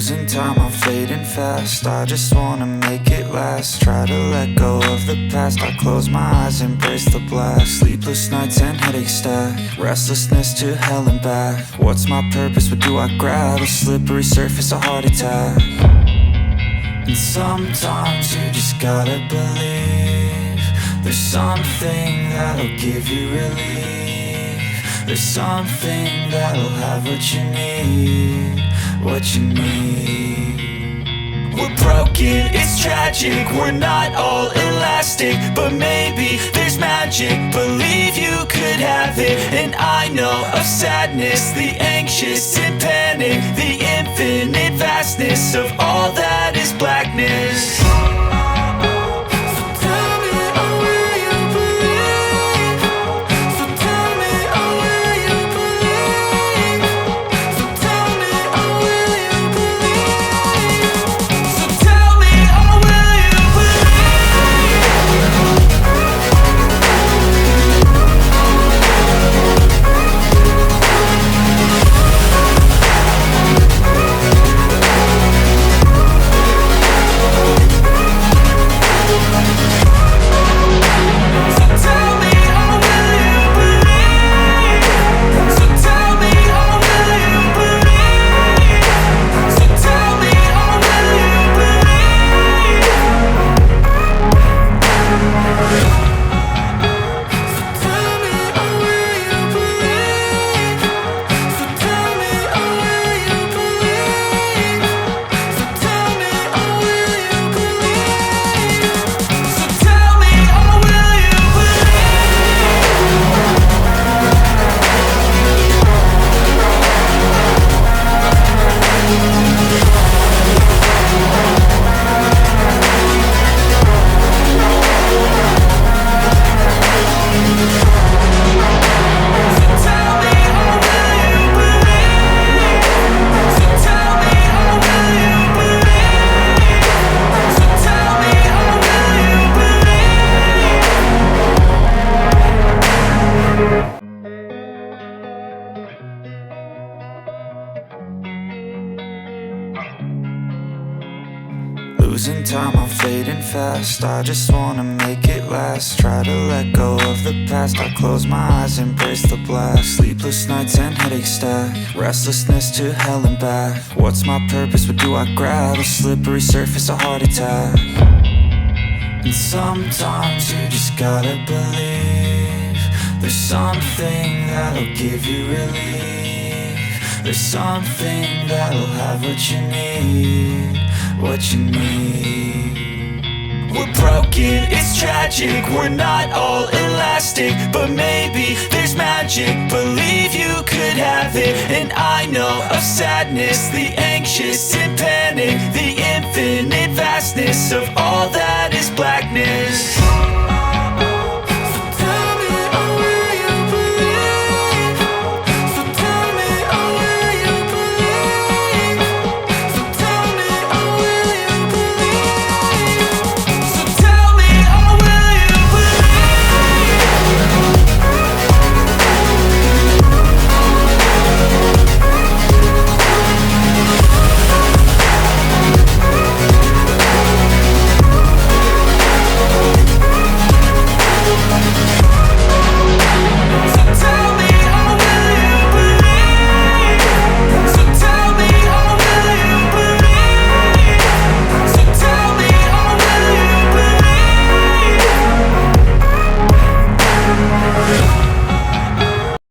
Losing time, I'm fading fast. I just wanna make it last. Try to let go of the past. I close my eyes, embrace the blast. Sleepless nights and headaches stack. Restlessness to hell and back. What's my purpose? What do I grab? A slippery surface, a heart attack. And sometimes you just gotta believe there's something that'll give you relief. There's something that'll have what you need, what you need. We're broken, it's tragic, we're not all elastic, but maybe there's magic. Believe you could have it, and I know of sadness, the anxious and panic, the infinite vastness of all that is blackness. Losing time, I'm fading fast. I just wanna make it last. Try to let go of the past. I close my eyes, embrace the blast. Sleepless nights and headaches stack. Restlessness to hell and back. What's my purpose? What do I grab? A slippery surface, a heart attack. And sometimes you just gotta believe there's something that'll give you relief. There's something that'll have what you need, what you need. We're broken, it's tragic, we're not all elastic, but maybe there's magic. Believe you could have it, and I know of sadness, the anxious and panic, the infinite vastness of all that is blackness.